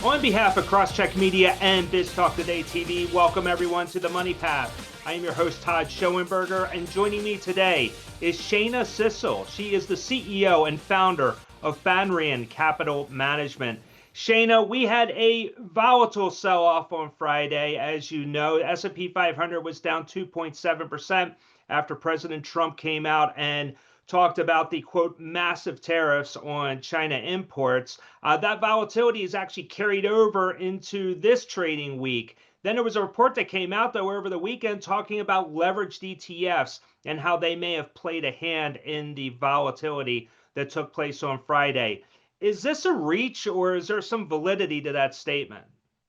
On behalf of CrossCheck Media and BizTalk Today TV, welcome everyone to The Money Path. I am your host, Todd Schoenberger, and joining me today is Shana Sissel. She is the CEO and founder of Banríon Capital Management. Shana, we had a volatile sell-off on Friday. As you know, the S&P 500 was down 2.7% after President Trump came out and talked about the, quote, massive tariffs on China imports. That volatility is actually carried over into this trading week. Then there was a report that came out, though, over the weekend talking about leveraged ETFs and how they may have played a hand in the volatility that took place on Friday. Is this a reach, or is there some validity to that statement?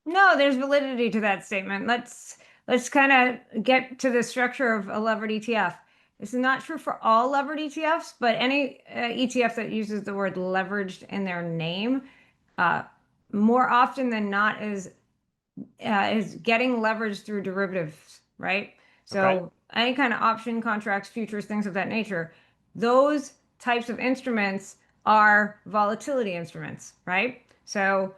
No, there's validity to that statement. Let's kind of get to the structure of a levered ETF. This is not true for all levered ETFs, but any ETF that uses the word leveraged in their name, uh, more often than not, is getting leveraged through derivatives, right? Okay. So any kind of option contracts, futures, things of that nature, those types of instruments are volatility instruments, right? So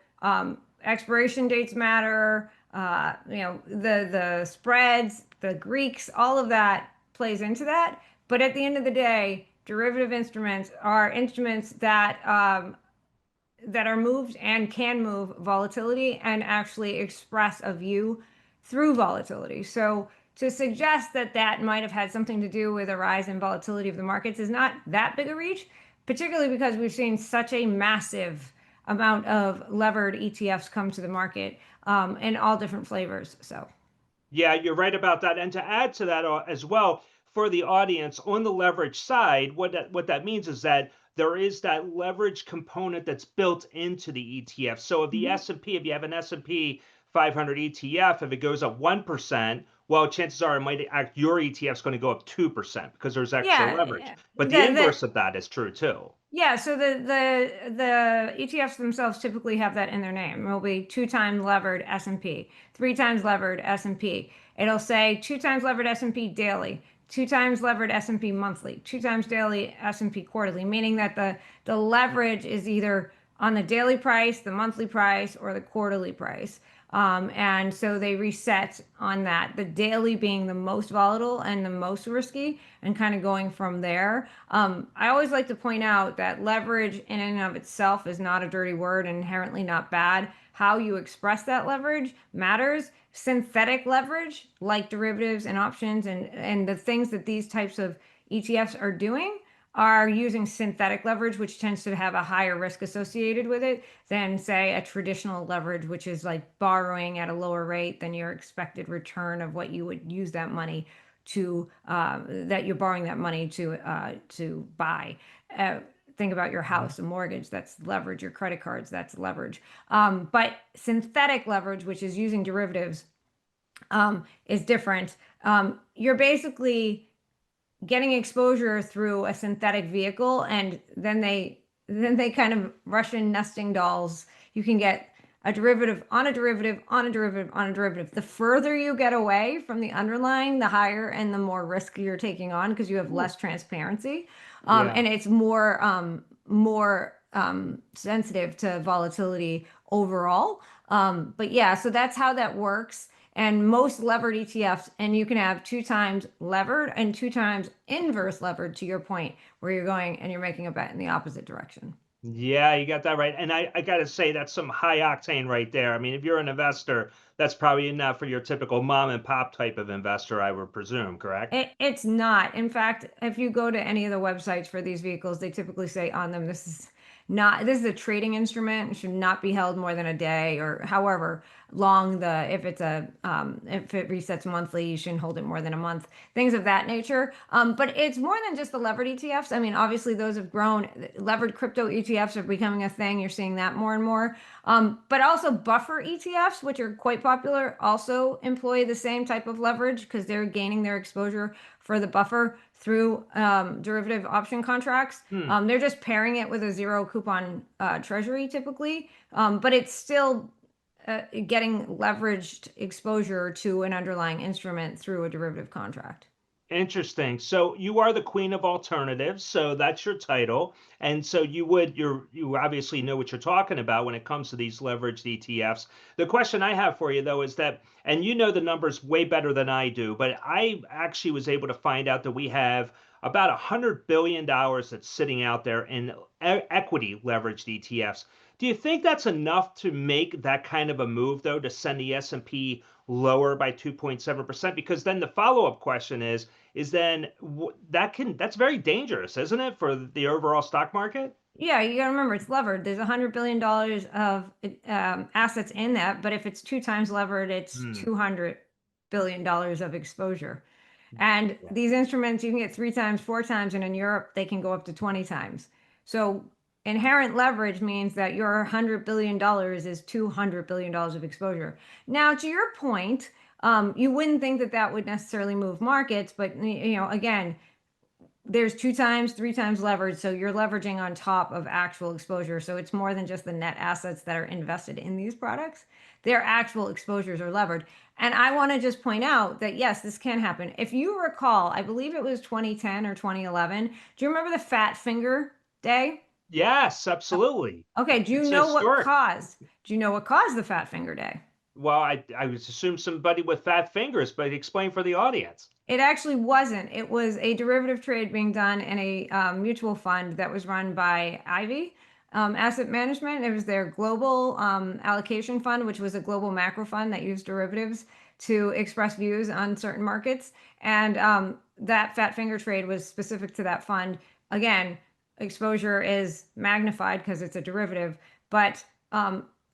expiration dates matter, the spreads, the Greeks, all of that plays into that. But at the end of the day, derivative instruments are instruments that are moved and can move volatility and actually express a view through volatility. So to suggest that that might have had something to do with a rise in volatility of the markets is not that big a reach, particularly because we've seen such a massive amount of levered ETFs come to the market in all different flavors. So Yeah, you're right about that. And to add to that as well, for the audience on the leverage side, what that means is that there is that leverage component that's built into the ETF. So if the Mhm. S&P, if you have an S&P 500 ETF, if it goes up 1%, well, chances are it might act your ETF is going to go up 2% because there's extra leverage. Yeah, But the the inverse of that is true too. yeah, so the ETFs themselves typically have that in their name. It will be 2 times levered S&P, 3 times levered S&P. It'll say 2 times levered S&P daily, 2 times levered S&P monthly, 2 times daily S&P quarterly, meaning that the leverage is either on the daily price, the monthly price, or the quarterly price. And so they reset on that, the daily being the most volatile and the most risky, and kind of going from there. I always like to point out that leverage in and of itself is not a dirty word and inherently not bad. How you express that leverage matters. Synthetic leverage, like derivatives and options and the things that these types of ETFs are doing, are using synthetic leverage, which tends to have a higher risk associated with it than, say, a traditional leverage, which is like borrowing at a lower rate than your expected return of what you would use that money to, that you're borrowing that money to buy. Think about your house, a mortgage, that's leverage, your credit cards, that's leverage. But synthetic leverage, which is using derivatives, is different. You're basically getting exposure through a synthetic vehicle, and then they kind of Russian nesting dolls. You can get a derivative on a derivative on a derivative on a derivative. The further you get away from the underlying, the higher and the more risk you're taking on because you have Ooh, less transparency, yeah. and it's more sensitive to volatility overall. But yeah, so that's how that works. And most levered ETFs, and you can have 2 times levered and 2 times inverse levered, to your point, where you're going and you're making a bet in the opposite direction. Yeah, you got that right. And I got to say, that's some high octane right there. I mean, if you're an investor, that's probably not for your typical mom and pop type of investor, I would presume, correct? It's not. In fact, if you go to any of the websites for these vehicles, they typically say on them, this is a trading instrument. It should not be held more than a day or however long if if it resets monthly, you shouldn't hold it more than a month, things of that nature. But it's more than just the levered ETFs. I mean, obviously those have grown. Levered crypto ETFs are becoming a thing. You're seeing that more and more. But also buffer ETFs, which are quite popular, also employ the same type of leverage because they're gaining their exposure for the buffer through derivative option contracts. Hmm. They're just pairing it with a zero coupon treasury typically, but it's still getting leveraged exposure to an underlying instrument through a derivative contract. Interesting. So you are the queen of alternatives, so that's your title. And so you obviously know what you're talking about when it comes to these leveraged ETFs. The question I have for you though is that, and you know the numbers way better than I do, but I actually was able to find out that we have about $100 billion that's sitting out there in equity leveraged ETFs. Do you think that's enough to make that kind of a move though, to send the S&P lower by 2.7%? Because then the follow-up question is then that's very dangerous, isn't it, for the overall stock market? Yeah, you got to remember it's levered. There's $100 billion of assets in that, but if it's two times levered, it's Hmm. $200 billion of exposure. And Yeah. these instruments you can get three times, four times, and in Europe they can go up to 20 times. So inherent leverage means that your $100 billion is $200 billion of exposure. Now, to your point, you wouldn't think that that would necessarily move markets, but again, there's two times, three times leverage. So you're leveraging on top of actual exposure. So it's more than just the net assets that are invested in these products. Their actual exposures are levered. And I want to just point out that yes, this can happen. If you recall, I believe it was 2010 or 2011. Do you remember the fat finger day? Yes, absolutely. Okay, do you It's know what historic. caused? Do you know what caused the fat finger day? Well, I would assume somebody with fat fingers, but explain for the audience. It actually wasn't. It was a derivative trade being done in a mutual fund that was run by Ivy Asset Management. It was their global allocation fund, which was a global macro fund that used derivatives to express views on certain markets. And that fat finger trade was specific to that fund. Again, exposure is magnified because it's a derivative, but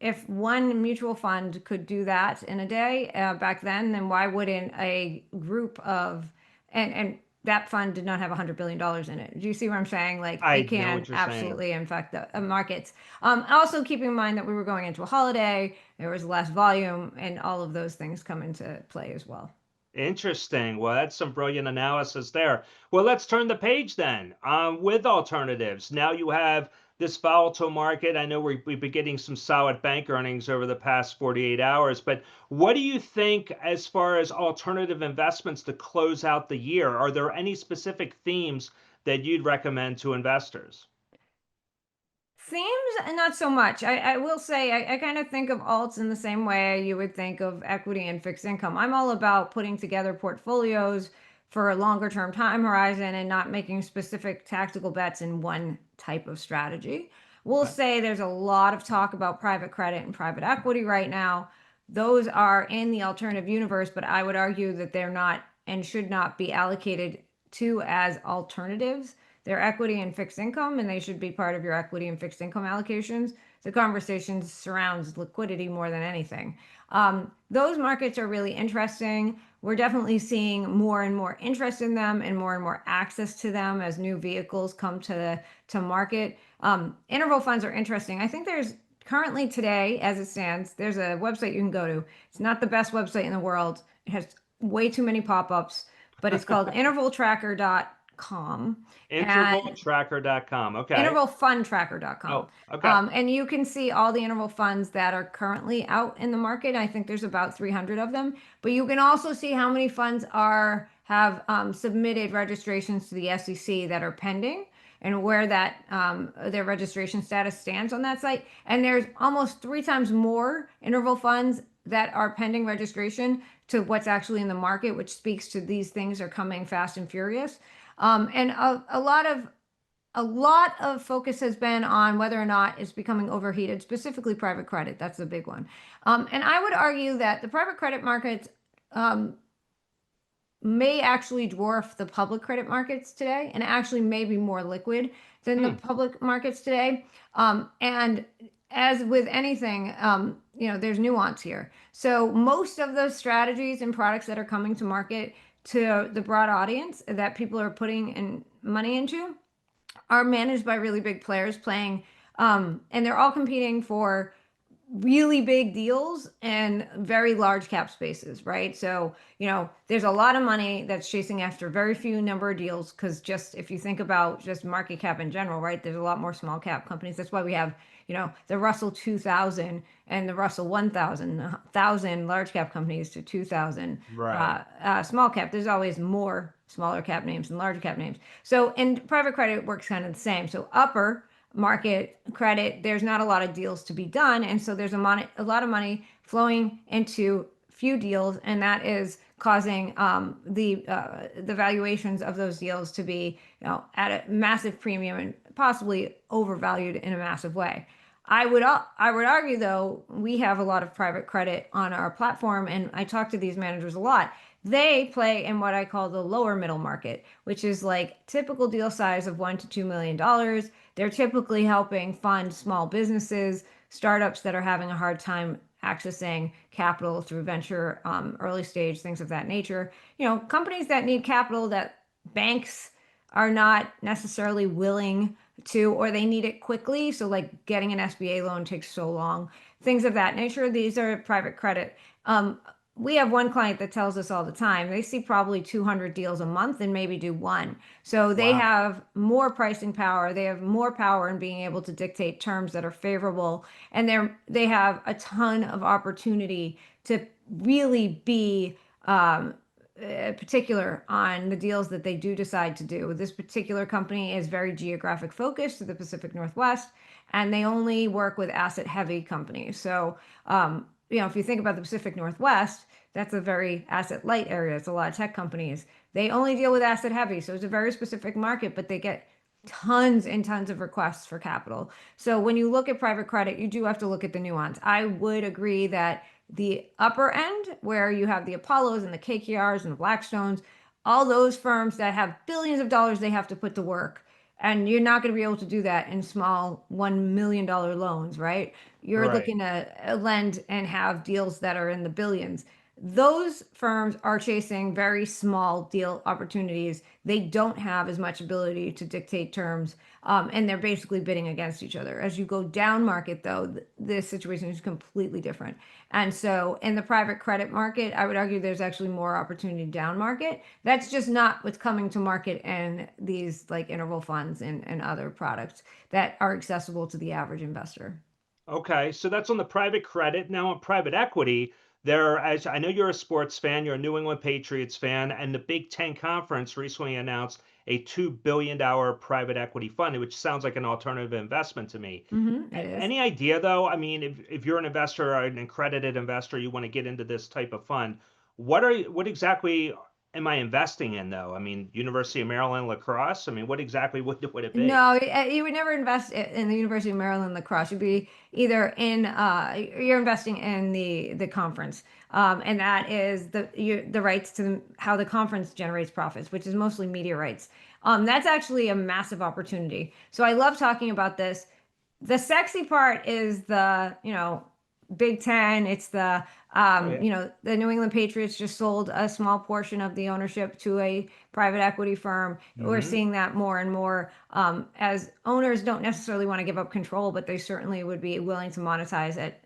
if one mutual fund could do that in a day back then why wouldn't a group of and that fund did not have $100 billion in it. Do you see what I'm saying? Like I it know can what you're saying. absolutely affect the markets. Also keeping in mind that we were going into a holiday, there was less volume, and all of those things come into play as well. Interesting. Well, that's some brilliant analysis there. Well, let's turn the page then. With alternatives, now you have this volatile market. I know we've been getting some solid bank earnings over the past 48 hours, but what do you think as far as alternative investments to close out the year? Are there any specific themes that you'd recommend to investors? Themes, not so much. I will say I kind of think of alts in the same way you would think of equity and fixed income. I'm all about putting together portfolios for a longer term time horizon and not making specific tactical bets in one type of strategy. We'll Okay. say there's a lot of talk about private credit and private equity right now. Those are in the alternative universe, but I would argue that they're not and should not be allocated to as alternatives. They're equity and fixed income, and they should be part of your equity and fixed income allocations. The conversation surrounds liquidity more than anything. Those markets are really interesting. We're definitely seeing more and more interest in them and more access to them as new vehicles come to market. Interval funds are interesting. I think there's currently today, as it stands, there's a website you can go to. It's not the best website in the world. It has way too many pop-ups, but it's called intervaltracker.com. And Intervaltracker.com. Okay. intervalfundtracker.com. Oh, okay. And you can see all the interval funds that are currently out in the market. I think there's about 300 of them, but you can also see how many funds have submitted registrations to the SEC that are pending and where that their registration status stands on that site. And there's almost three times more interval funds that are pending registration to what's actually in the market, which speaks to these things are coming fast and furious. And a lot of focus has been on whether or not it's becoming overheated, specifically private credit. That's the big one. And I would argue that the private credit markets may actually dwarf the public credit markets today and actually may be more liquid than the Hmm. public markets today. And as with anything, there's nuance here. So most of those strategies and products that are coming to market to the broad audience that people are putting in money into are managed by really big players playing, and they're all competing for really big deals and very large cap spaces, right? So, there's a lot of money that's chasing after very few number of deals because just if you think about just market cap in general, right, there's a lot more small cap companies. That's why we have, the Russell 2000 and the Russell 1000, 1,000 large cap companies to 2,000 Right. small cap. There's always more smaller cap names and larger cap names. So in private credit, it works kind of the same. So upper market credit, there's not a lot of deals to be done. And so there's a lot of money flowing into few deals, and that is causing the valuations of those deals to be, at a massive premium and possibly overvalued in a massive way. I would argue though, we have a lot of private credit on our platform, and I talk to these managers a lot. They play in what I call the lower middle market, which is like typical deal size of $1 to $2 million. They're typically helping fund small businesses, startups that are having a hard time accessing capital through venture, early stage, things of that nature. Companies that need capital that banks are not necessarily willing to, or they need it quickly. So, like getting an SBA loan takes so long, things of that nature. These are private credit. We have one client that tells us all the time they see probably 200 deals a month and maybe do one. So they Wow. have more pricing power. They have more power in being able to dictate terms that are favorable, and they have a ton of opportunity to really be particular on the deals that they do decide to do. This particular company is very geographic focused to the Pacific Northwest, and they only work with asset heavy companies. So, if you think about the Pacific Northwest, that's a very asset light area. It's a lot of tech companies. They only deal with asset heavy. So it's a very specific market, but they get tons and tons of requests for capital. So when you look at private credit, you do have to look at the nuance. I would agree that the upper end, where you have the Apollos and the KKRs and the Blackstones, all those firms that have billions of dollars they have to put to work. And you're not going to be able to do that in small $1 million loans, right? You're Right. looking to lend and have deals that are in the billions. Those firms are chasing very small deal opportunities. They don't have as much ability to dictate terms, and they're basically bidding against each other. As you go down market, though, this situation is completely different. And so, in the private credit market, I would argue there's actually more opportunity down market. That's just not what's coming to market in these like interval funds and other products that are accessible to the average investor. Okay, so that's on the private credit. Now on private equity, as I know you're a sports fan, you're a New England Patriots fan, and the Big Ten Conference recently announced a $2 billion private equity fund, which sounds like an alternative investment to me. It is. Any idea though? I mean, if you're an investor or an accredited investor, you want to get into this type of fund, what exactly am I investing in though? I mean, University of Maryland lacrosse? I mean, what exactly would it be? No, you would never invest in the University of Maryland lacrosse. You'd be either you're investing in the conference, and that is the rights to how the conference generates profits, which is mostly media rights. That's actually a massive opportunity. So I love talking about this. The sexy part is the, Big Ten. It's Oh yeah. the New England Patriots just sold a small portion of the ownership to a private equity firm. We're Hmm. seeing that more and more, as owners don't necessarily want to give up control, but they certainly would be willing to monetize at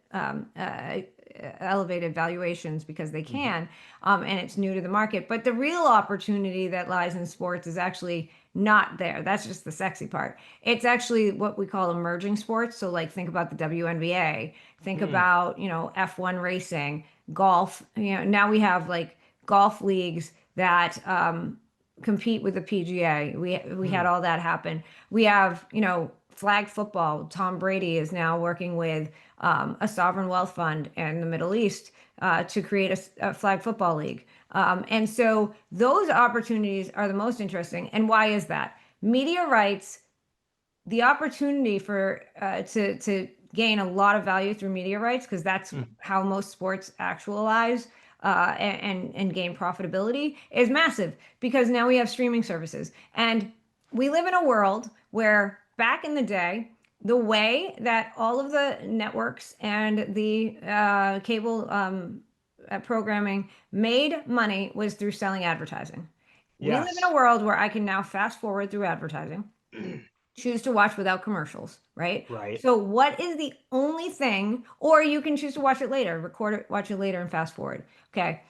elevated valuations because they Hmm. can, and it's new to the market. But the real opportunity that lies in sports is actually not there. That's just the sexy part. It's actually what we call emerging sports. So, like, think about the WNBA, think Mm. about, F1 racing, golf. Now we have like golf leagues that compete with the PGA. We had Mm. all that happen. We have, flag football. Tom Brady is now working with a sovereign wealth fund in the Middle East to create a flag football league. And so those opportunities are the most interesting. And why is that? Media rights, the opportunity for to gain a lot of value through media rights, because that's Mm. how most sports actualize and gain profitability, is massive, because now we have streaming services, and we live in a world where back in the day, the way that all of the networks and the cable programming made money was through selling advertising. We live in Yes. a world where I can now fast forward through advertising, choose to watch without commercials, right? Right. So what is the only thing, or you can choose to watch it later, record it, watch it later, and fast forward. Okay.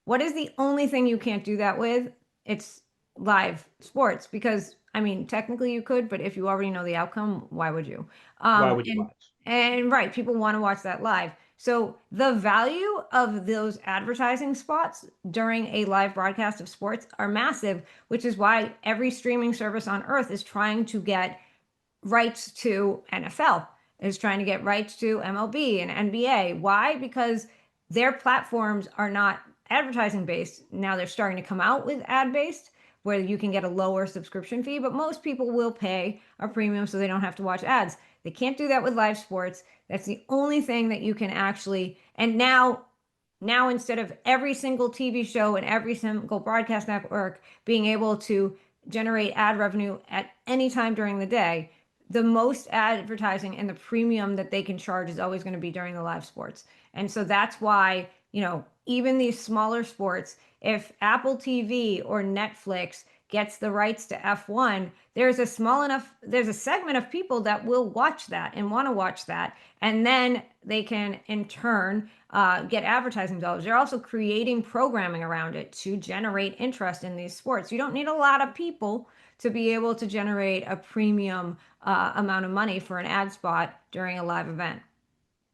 What is the only thing you can't do that with? It's live sports, because I mean, technically you could, but if you already know the outcome, why would you? Why Um, would you and watch? and right, people want to watch that live. So the value of those advertising spots during a live broadcast of sports are massive, which is why every streaming service on earth is trying to get rights to NFL, is trying to get rights to MLB and NBA. Why? Because their platforms are not advertising based. Now they're starting to come out with ad based where you can get a lower subscription fee, but most people will pay a premium so they don't have to watch ads. They can't do that with live sports. That's the only thing that you can actually, and now instead of every single TV show and every single broadcast network being able to generate ad revenue at any time during the day, the most advertising and the premium that they can charge is always going to be during the live sports. And so that's why, even these smaller sports, if Apple TV or Netflix gets the rights to F1, there's a segment of people that will watch that and want to watch that. And then they can, in turn, get advertising dollars. They're also creating programming around it to generate interest in these sports. You don't need a lot of people to be able to generate a premium amount of money for an ad spot during a live event.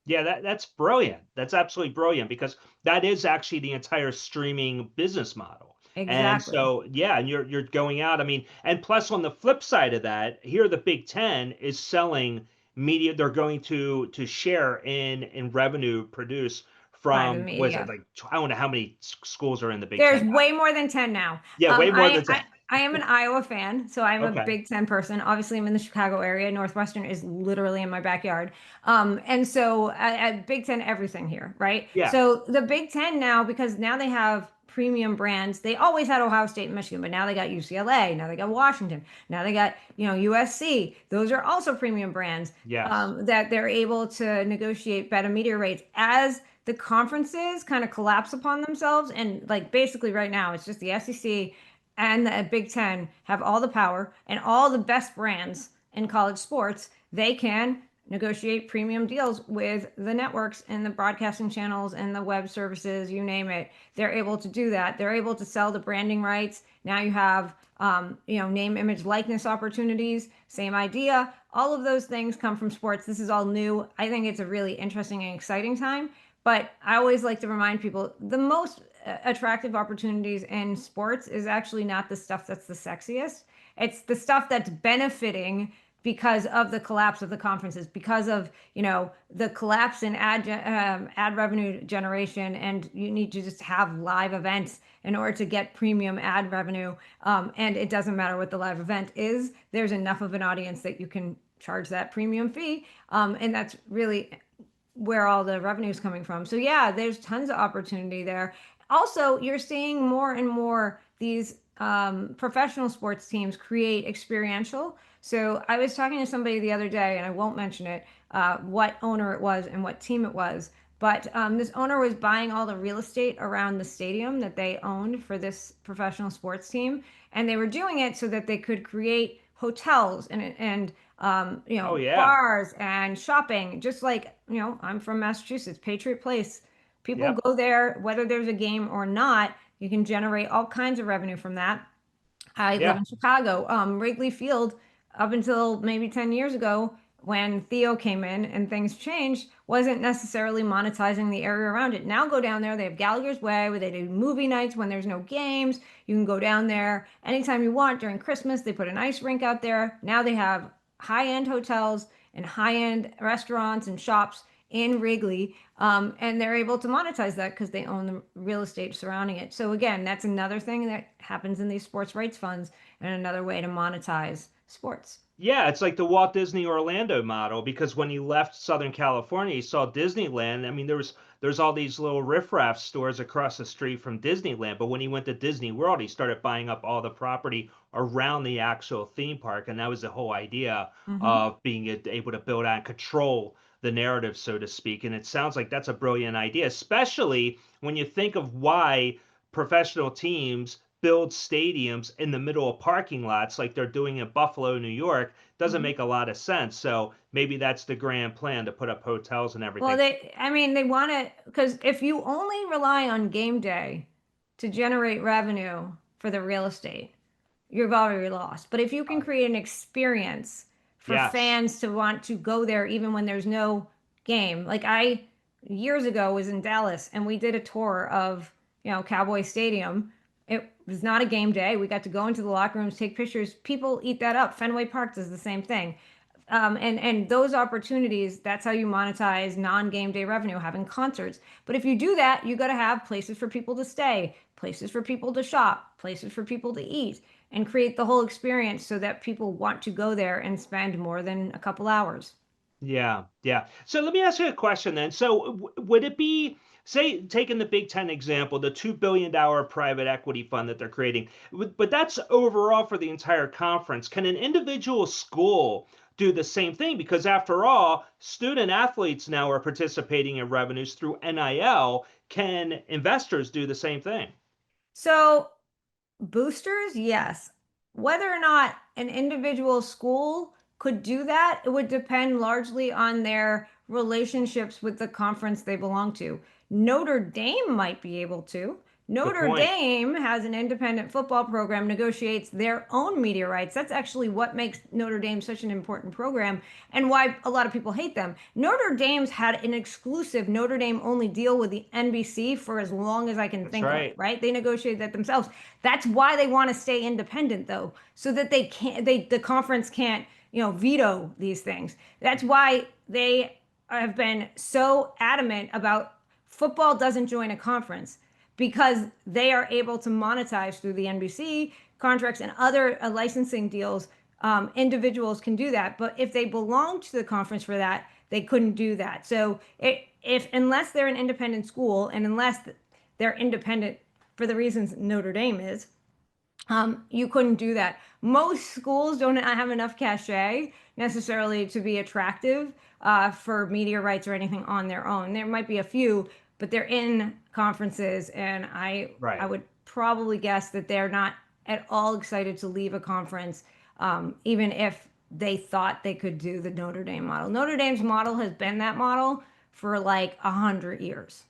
Yeah, that's brilliant. That's absolutely brilliant because that is actually the entire streaming business model. And Exactly. so, yeah, and you're going out. I mean, and plus on the flip side of that, here the Big Ten is selling media. They're going to share in revenue produced By the from, was it media. like, I don't know how many schools are in the Big There's Ten. way more than 10 now. Yeah, way more than 10. I am an Iowa fan, so I'm a Okay. Big Ten person. Obviously, I'm in the Chicago area. Northwestern is literally in my backyard. And so at Big Ten, everything here, right? Yeah. So the Big Ten now, because now they have premium brands, they always had Ohio State and Michigan, but now they got UCLA, now they got Washington, now they got, USC. Those are also premium brands Yes. that they're able to negotiate better media rates as the conferences kind of collapse upon themselves. And like basically right now, it's just the SEC and the Big Ten have all the power and all the best brands in college sports. They can negotiate premium deals with the networks and the broadcasting channels and the web services, you name it. They're able to do that. They're able to sell the branding rights. Now you have, name, image, likeness opportunities. Same idea. All of those things come from sports. This is all new. I think it's a really interesting and exciting time. But I always like to remind people the most attractive opportunities in sports is actually not the stuff that's the sexiest. It's the stuff that's benefiting because of the collapse of the conferences, because of the collapse in ad revenue generation, and you need to just have live events in order to get premium ad revenue. And it doesn't matter what the live event is. There's enough of an audience that you can charge that premium fee, and that's really where all the revenue is coming from. So yeah, there's tons of opportunity there. Also, you're seeing more and more these professional sports teams create experiential. So I was talking to somebody the other day, and I won't mention it, what owner it was and what team it was. But this owner was buying all the real estate around the stadium that they owned for this professional sports team, and they were doing it so that they could create hotels and Oh yeah. bars and shopping. Just like I'm from Massachusetts, Patriot Place. People Yep. go there whether there's a game or not. You can generate all kinds of revenue from that. I live Yeah. in Chicago. Wrigley Field, up until maybe 10 years ago, when Theo came in and things changed, wasn't necessarily monetizing the area around it. Now go down there. They have Gallagher's Way where they do movie nights when there's no games. You can go down there anytime you want during Christmas. They put an ice rink out there. Now they have high-end hotels and high-end restaurants and shops in Wrigley. And they're able to monetize that because they own the real estate surrounding it. So again, that's another thing that happens in these sports rights funds and another way to monetize sports. Yeah, it's like the Walt Disney Orlando model because when he left Southern California, he saw Disneyland. I mean, there's all these little riffraff stores across the street from Disneyland, but when he went to Disney World, he started buying up all the property around the actual theme park, and that was the whole idea Hmm. of being able to build out and control the narrative, so to speak. And it sounds like that's a brilliant idea, especially when you think of why professional teams build stadiums in the middle of parking lots like they're doing in Buffalo, New York, doesn't Hmm. make a lot of sense. So maybe that's the grand plan to put up hotels and Well, everything. I mean, they want to, because if you only rely on game day to generate revenue for the real estate, you've already lost. But if you can Uh, create an experience for yes. fans to want to go there even when there's no game, like years ago was in Dallas, and we did a tour of, Cowboy Stadium. It was not a game day. We got to go into the locker rooms, take pictures. People eat that up. Fenway Park does the same thing. And those opportunities, that's how you monetize non-game day revenue, having concerts. But if you do that, you got to have places for people to stay, places for people to shop, places for people to eat, and create the whole experience so that people want to go there and spend more than a couple hours. Yeah, yeah. So let me ask you a question then. So would it be, say, taking the Big Ten example, the $2 billion private equity fund that they're creating, but that's overall for the entire conference. Can an individual school do the same thing? Because after all, student athletes now are participating in revenues through NIL. Can investors do the same thing? So boosters, yes. Whether or not an individual school could do that, it would depend largely on their relationships with the conference they belong to. Notre Dame might be able to. Good Notre point. Dame has an independent football program, negotiates their own media rights. That's actually what makes Notre Dame such an important program and why a lot of people hate them. Notre Dame's had an exclusive Notre Dame only deal with the NBC for as long as I can That's think of, right. right? They negotiated that themselves. That's why they want to stay independent, though, so that they can't, the conference can't, veto these things. That's why they have been so adamant about football doesn't join a conference because they are able to monetize through the NBC contracts and other licensing deals. Individuals can do that, but if they belong to the conference for that, they couldn't do that. So if unless they're an independent school and unless they're independent for the reasons Notre Dame is, you couldn't do that. Most schools don't have enough cachet necessarily to be attractive for media rights or anything on their own. There might be a few, but they're in conferences, and I Right. would probably guess that they're not at all excited to leave a conference, even if they thought they could do the Notre Dame model. Notre Dame's model has been that model for like 100 years.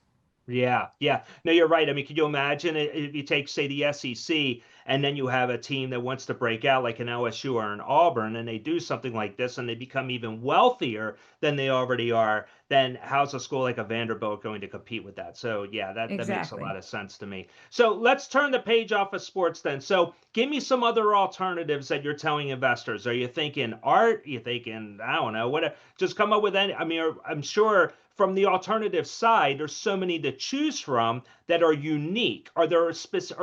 Yeah, yeah. No, you're right. I mean, could you imagine if you take, say, the SEC, and then you have a team that wants to break out like an LSU or an Auburn, and they do something like this, and they become even wealthier than they already are, then how's a school like a Vanderbilt going to compete with that? So, yeah, that makes a Exactly. lot of sense to me. So let's turn the page off of sports then. So give me some other alternatives that you're telling investors. Are you thinking art? You thinking, I don't know, what? Just come up with any. I mean, I'm sure from the alternative side, there's so many to choose from that are unique. Are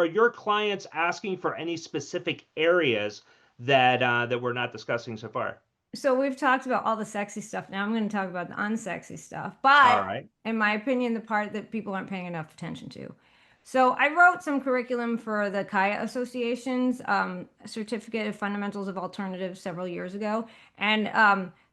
your clients asking for any specific areas that we're not discussing so far? So we've talked about all the sexy stuff. Now I'm going to talk about the unsexy stuff. All But right. in my opinion, the part that people aren't paying enough attention to. So I wrote some curriculum for the Kaya Association's Certificate of Fundamentals of Alternatives several years ago, and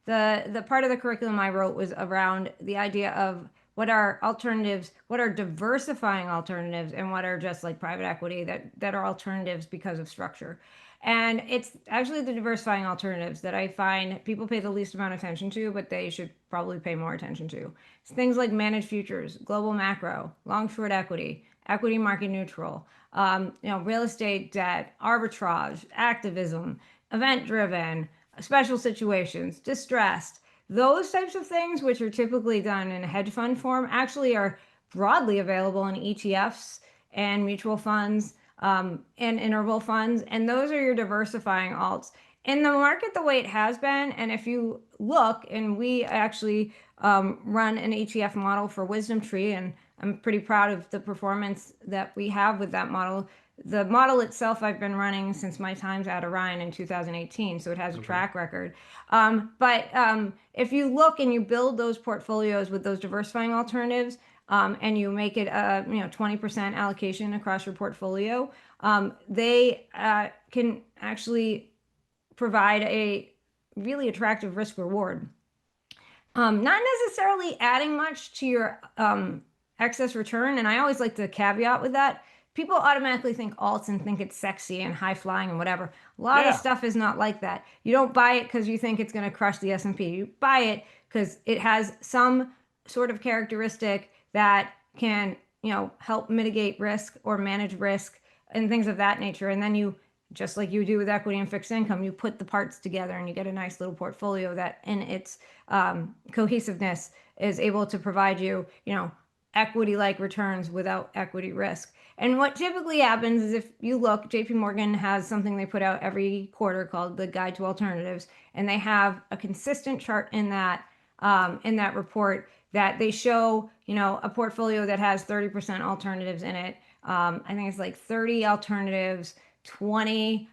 the part of the curriculum I wrote was around the idea of what are alternatives, what are diversifying alternatives, and what are just like private equity that are alternatives because of structure. And it's actually the diversifying alternatives that I find people pay the least amount of attention to, but they should probably pay more attention to. It's things like managed futures, global macro, long short equity, equity market neutral, real estate debt, arbitrage, activism, event driven, special situations, distressed. Those types of things, which are typically done in a hedge fund form, actually are broadly available in ETFs and mutual funds and interval funds. And those are your diversifying alts. In the market, the way it has been, and if you look, and we actually run an ETF model for Wisdom Tree, and I'm pretty proud of the performance that we have with that model. The model itself I've been running since my times at Orion in 2018, so it has a Hmm. track record. But if you look and you build those portfolios with those diversifying alternatives, and you make it a 20% allocation across your portfolio, they can actually provide a really attractive risk reward. Not necessarily adding much to your excess return. And I always like to caveat with that. People automatically think alts and think it's sexy and high flying and whatever. A lot of the Yeah. stuff is not like that. You don't buy it because you think it's going to crush the S&P. You buy it because it has some sort of characteristic that can, help mitigate risk or manage risk and things of that nature. And then you just like you do with equity and fixed income, you put the parts together and you get a nice little portfolio that in its cohesiveness is able to provide you, equity-like returns without equity risk. And what typically happens is if you look, JP Morgan has something they put out every quarter called the Guide to Alternatives, and they have a consistent chart in that report that they show, a portfolio that has 30% alternatives in it. I think it's like 30 alternatives, 20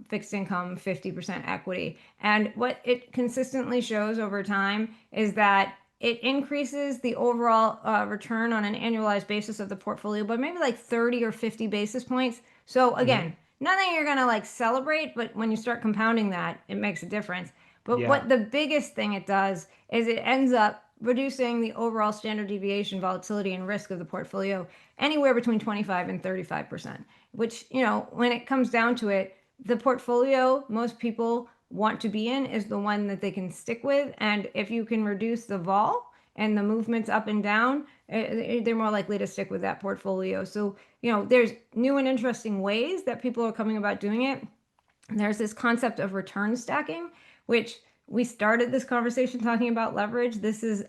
fixed income, 50% equity. And what it consistently shows over time is that it increases the overall return on an annualized basis of the portfolio by maybe like 30 or 50 basis points. So again, nothing you're gonna like celebrate, but when you start compounding that, it makes a difference. But what the biggest thing it does is it ends up reducing the overall standard deviation, volatility, and risk of the portfolio anywhere between 25 and 35%, which, when it comes down to it, the portfolio most people want to be in is the one that they can stick with. And if you can reduce the vol and the movements up and down, they're more likely to stick with that portfolio. So, there's new and interesting ways that people are coming about doing it. There's this concept of return stacking, which we started this conversation talking about leverage. This is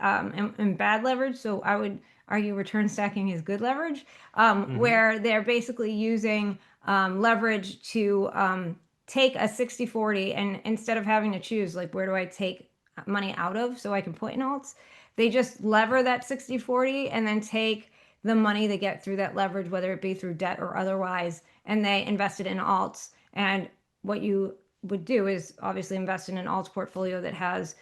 in bad leverage. So I would argue return stacking is good leverage, where they're basically using leverage to take a 60-40, and instead of having to choose, like, where do I take money out of so I can put in alts, they just lever that 60-40 and then take the money they get through that leverage, whether it be through debt or otherwise, and they invest it in alts. And what you would do is obviously invest in an alts portfolio that has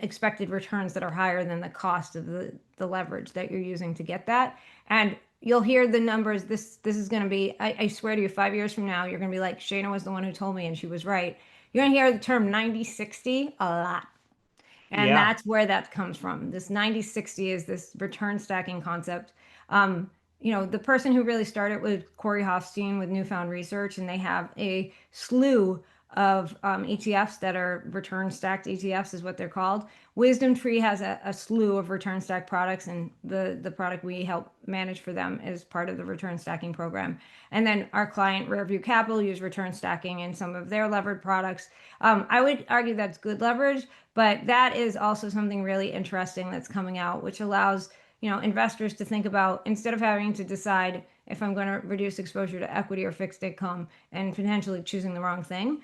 expected returns that are higher than the cost of the leverage that you're using to get that. And you'll hear the numbers. This is going to be, I swear to you, 5 years from now, you're going to be like, Shana was the one who told me, and she was right. You're going to hear the term 90-60 a lot. And that's where that comes from. This 90-60 is this return stacking concept. The person who really started with Corey Hofstein with Newfound Research, and they have a slew of ETFs that are return stacked ETFs is what they're called. Wisdom Tree has a slew of return stacked products, and the product we help manage for them is part of the return stacking program. And then our client Rearview Capital use return stacking in some of their levered products. I would argue that's good leverage, but that is also something really interesting that's coming out, which allows investors to think about, instead of having to decide if I'm going to reduce exposure to equity or fixed income and potentially choosing the wrong thing,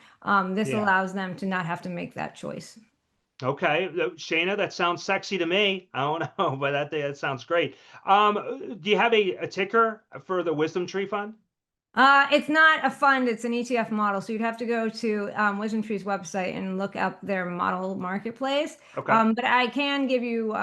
this allows them to not have to make that choice. Okay, Shana, that sounds sexy to me. I don't know, but that sounds great. Do you have a ticker for the Wisdom Tree Fund? It's not a fund, it's an ETF model. So you'd have to go to Wisdom Tree's website and look up their model marketplace. Okay. But I can give you,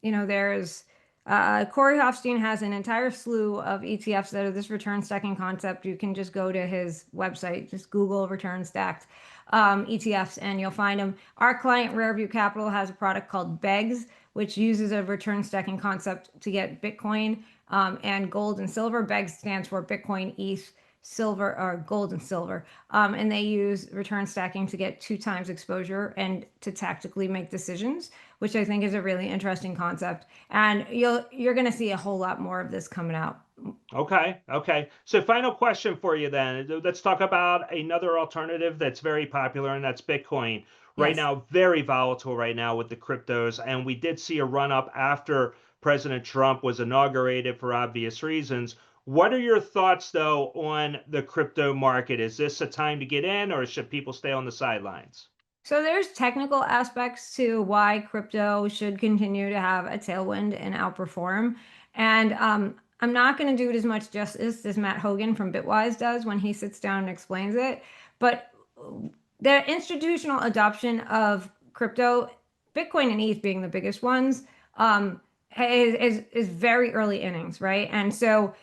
there's Corey Hofstein has an entire slew of ETFs that are this return stacking concept. You can just go to his website, just Google return stacked ETFs, and you'll find them. Our client, Rearview Capital, has a product called BEGS, which uses a return stacking concept to get Bitcoin and gold and silver. BEGS stands for Bitcoin, ETH, silver, or gold and silver. And they use return stacking to get 2 times exposure and to tactically make decisions, which I think is a really interesting concept. And you're going to see a whole lot more of this coming out. Okay. So final question for you then. Let's talk about another alternative that's very popular, and that's Bitcoin. Right now, very volatile right now with the cryptos. And we did see a run up after President Trump was inaugurated for obvious reasons. What are your thoughts, though, on the crypto market? Is this a time to get in, or should people stay on the sidelines? So there's technical aspects to why crypto should continue to have a tailwind and outperform. And I'm not going to do it as much justice as Matt Hogan from Bitwise does when he sits down and explains it. But the institutional adoption of crypto, Bitcoin and ETH being the biggest ones, is very early innings, right? And so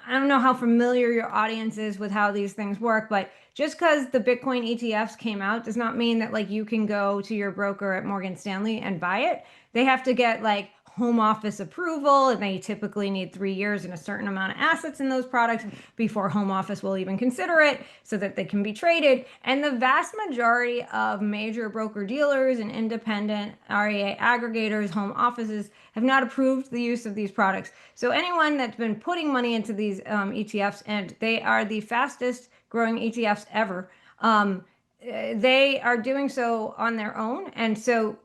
I don't know how familiar your audience is with how these things work, but just because the Bitcoin ETFs came out does not mean that like you can go to your broker at Morgan Stanley and buy it. They have to get like home office approval, and they typically need 3 years and a certain amount of assets in those products before home office will even consider it so that they can be traded. And the vast majority of major broker dealers and independent REA aggregators, home offices, have not approved the use of these products. So anyone that's been putting money into these ETFs, and they are the fastest growing ETFs ever. They are doing so on their own. And so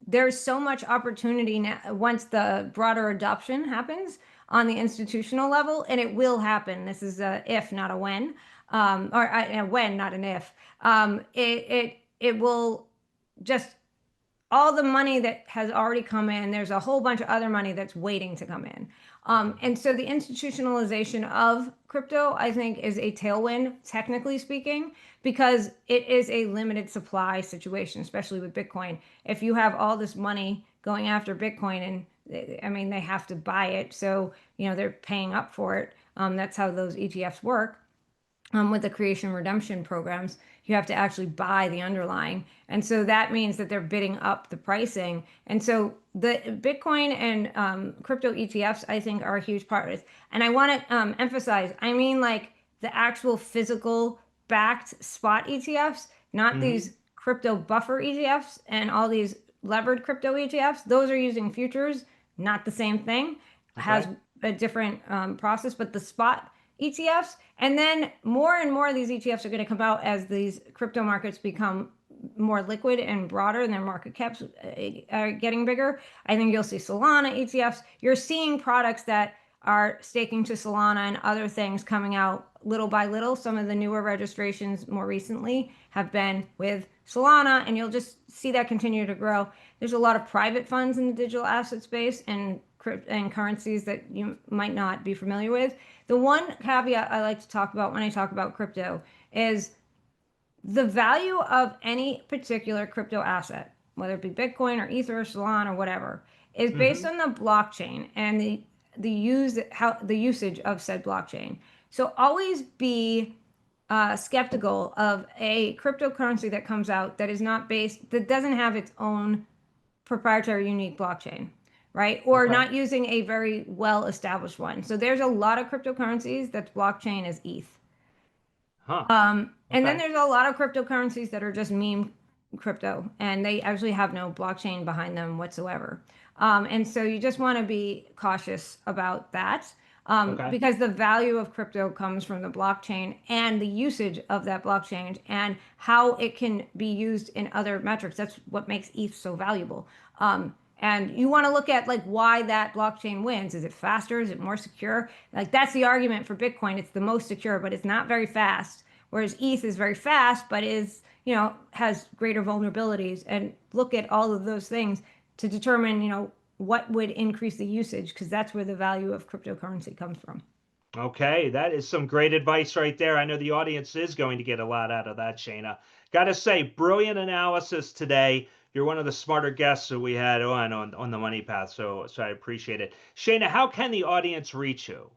there's so much opportunity now once the broader adoption happens on the institutional level, and it will happen. This is a if, not a when, or a when, not an if. It will just, all the money that has already come in, there's a whole bunch of other money that's waiting to come in. And so the institutionalization of crypto, I think, is a tailwind, technically speaking, because it is a limited supply situation, especially with Bitcoin. If you have all this money going after Bitcoin, and I mean, they have to buy it, so they're paying up for it. That's how those ETFs work. With the creation redemption programs, you have to actually buy the underlying. And so that means that they're bidding up the pricing. And so the Bitcoin and crypto ETFs, I think, are a huge part of this. And I want to emphasize, I mean, like the actual physical backed spot ETFs, not these crypto buffer ETFs and all these levered crypto ETFs. Those are using futures, not the same thing. Has a different process, but the spot ETFs, and then more and more of these ETFs are going to come out as these crypto markets become more liquid and broader, and their market caps are getting bigger. I think you'll see Solana ETFs. You're seeing products that are staking to Solana and other things coming out little by little. Some of the newer registrations more recently have been with Solana, and you'll just see that continue to grow. There's a lot of private funds in the digital asset space and currencies that you might not be familiar with. The one caveat I like to talk about when I talk about crypto is the value of any particular crypto asset, whether it be Bitcoin or Ether or Solana or whatever, is based on the blockchain and the usage of said blockchain. So always be skeptical of a cryptocurrency that comes out that is not based, that doesn't have its own proprietary unique blockchain, right? Or not using a very well-established one. So there's a lot of cryptocurrencies that's blockchain is ETH. And then there's a lot of cryptocurrencies that are just meme crypto, and they actually have no blockchain behind them whatsoever. And so you just want to be cautious about that, because the value of crypto comes from the blockchain and the usage of that blockchain and how it can be used in other metrics. That's what makes ETH so valuable. And you want to look at like why that blockchain wins. Is it faster? Is it more secure? Like that's the argument for Bitcoin. It's the most secure, but it's not very fast. Whereas ETH is very fast, but is, has greater vulnerabilities. And look at all of those things to determine, what would increase the usage, because that's where the value of cryptocurrency comes from. Okay, that is some great advice right there. I know the audience is going to get a lot out of that, Shana. Got to say, brilliant analysis today. You're one of the smarter guests that we had on the Money Path, so I appreciate it. Shana, how can the audience reach you?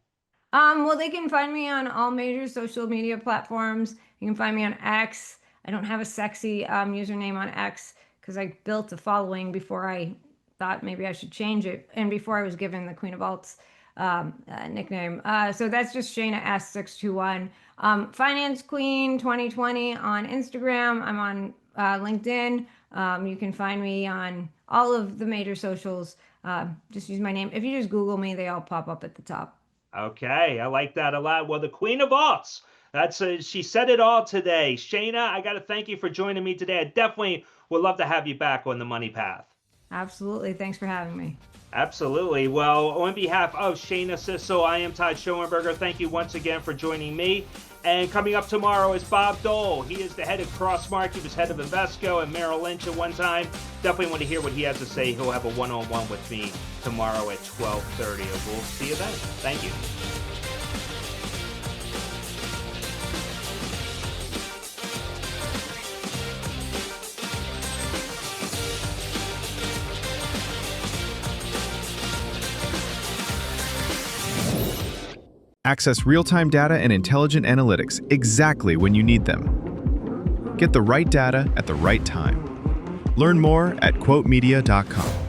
Well, they can find me on all major social media platforms. You can find me on X. I don't have a sexy username on X because I built a following before I thought maybe I should change it, and before I was given the Queen of Alts nickname. So that's just Shana S621. Finance Queen 2020 on Instagram. I'm on LinkedIn. You can find me on all of the major socials. Just use my name. If you just Google me, they all pop up at the top. Okay, I like that a lot. Well, the Queen of Alts. She said it all today. Shana, I got to thank you for joining me today. I definitely would love to have you back on the Money Path. Absolutely. Thanks for having me. Absolutely. Well, on behalf of Shana Sissel, I am Todd Schoenberger. Thank you once again for joining me. And coming up tomorrow is Bob Dole. He is the head of CrossCheck. He was head of Invesco and Merrill Lynch at one time. Definitely want to hear what he has to say. He'll have a one-on-one with me tomorrow at 12:30. We'll see you then. Thank you. Access real-time data and intelligent analytics exactly when you need them. Get the right data at the right time. Learn more at quotemedia.com.